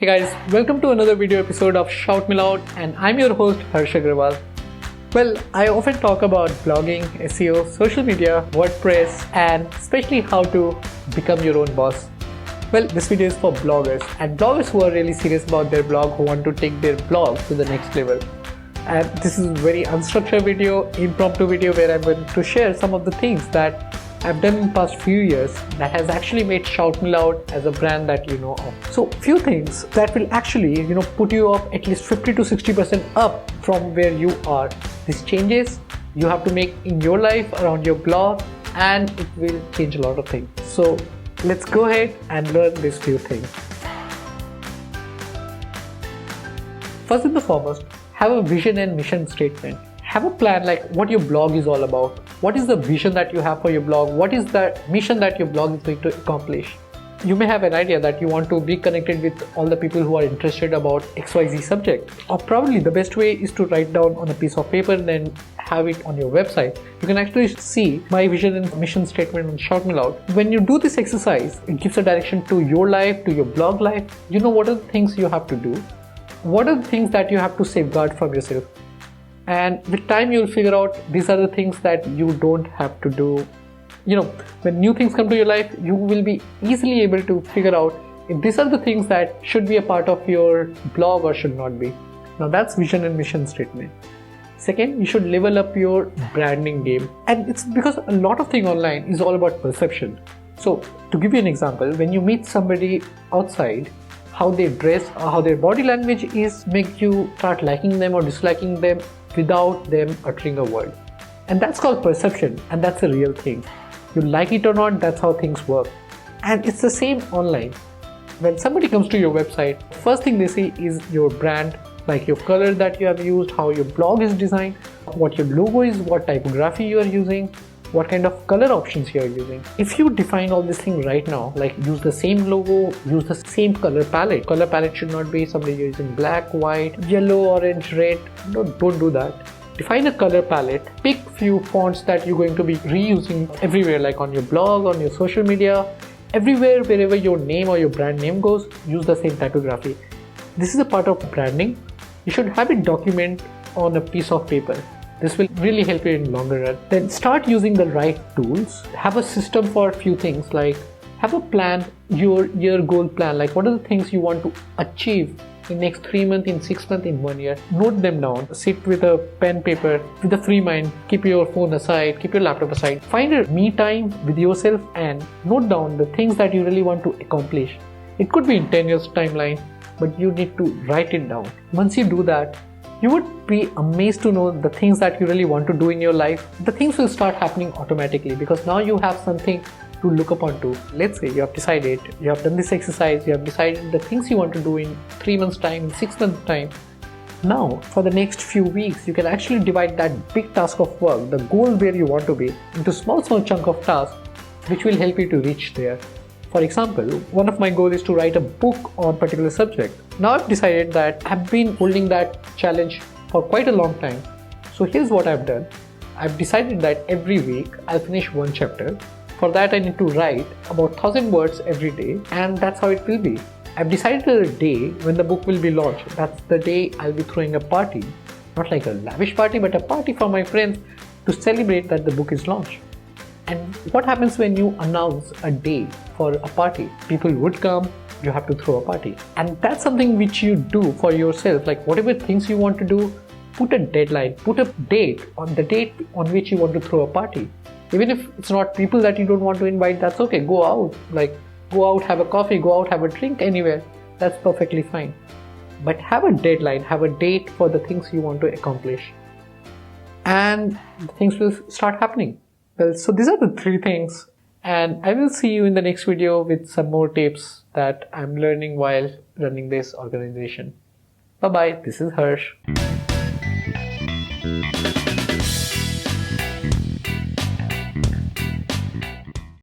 Hey guys, welcome to another video episode of ShoutMeLoud, and I'm your host Agrawal. Well, I often talk about blogging, SEO, social media, WordPress, and especially how to become your own boss. Well, this video is for bloggers and bloggers who are really serious about their blog, who want to take their blog to the next level. And this is a very unstructured video, impromptu video where I'm going to share some of the things that I've done in the past few years that has actually made ShoutMeLoud as a brand that you know of. So few things that will actually put you up at least 50 to 60% up from where you are. These changes you have to make in your life around your blog, and it will change a lot of things. So let's go ahead and learn these few things. First and the foremost, have a vision and mission statement. Have a plan like what your blog is all about. What is the vision that you have for your blog? What is the mission that your blog is going to accomplish? You may have an idea that you want to be connected with all the people who are interested about XYZ subject. Or probably the best way is to write down on a piece of paper and then have it on your website. You can actually see my vision and mission statement on ShoutMeLoud. When you do this exercise, it gives a direction to your life, to your blog life. You know what are the things you have to do. What are the things that you have to safeguard from yourself. And with time you'll figure out these are the things that you don't have to do. When new things come to your life, you will be easily able to figure out if these are the things that should be a part of your blog or should not be. Now that's vision and mission statement. Second, you should level up your branding game. And it's because a lot of things online is all about perception. So to give you an example, when you meet somebody outside, how they dress or how their body language is make you start liking them or disliking them without them uttering a word. And that's called perception, and that's a real thing. You like it or not, that's how things work. And it's the same online. When somebody comes to your website, first thing they see is your brand, like your color that you have used, how your blog is designed, what your logo is, what typography you are using, what kind of color options you are using. If you define all these things right now, like use the same logo, use the same color palette. Color palette should not be somebody using black, white, yellow, orange, red. No, don't do that. Define a color palette. Pick few fonts that you're going to be reusing everywhere, like on your blog, on your social media, everywhere wherever your name or your brand name goes, use the same typography. This is a part of branding. You should have it document on a piece of paper. This will really help you in longer run. Then start using the right tools. Have a system for a few things, like have a plan, your year goal plan, like what are the things you want to achieve in next 3 months, in 6 months, in 1 year. Note them down. Sit with a pen, paper, with a free mind. Keep your phone aside, keep your laptop aside. Find a me time with yourself and note down the things that you really want to accomplish. It could be in 10 years timeline, but you need to write it down. Once you do that, you would be amazed to know the things that you really want to do in your life. The things will start happening automatically because now you have something to look upon to. Let's say you have decided, you have done this exercise, you have decided the things you want to do in 3 months time, in 6 months time. Now for the next few weeks, you can actually divide that big task of work, the goal where you want to be, into small chunk of tasks which will help you to reach there. For example, one of my goals is to write a book on a particular subject. Now I've decided that I've been holding that challenge for quite a long time. So here's what I've done. I've decided that every week I'll finish one chapter. For that I need to write about 1000 words every day, and that's how it will be. I've decided a day when the book will be launched. That's the day I'll be throwing a party. Not like a lavish party, but a party for my friends to celebrate that the book is launched. And what happens when you announce a day for a party? People would come, you have to throw a party. And that's something which you do for yourself. Like whatever things you want to do, put a deadline, put a date on which you want to throw a party. Even if it's not people that you don't want to invite, that's okay. Go out, have a coffee, go out, have a drink anywhere. That's perfectly fine. But have a deadline, have a date for the things you want to accomplish. And things will start happening. Well, so these are the 3 things, and I will see you in the next video with some more tips that I'm learning while running this organization. Bye bye, this is Harsh.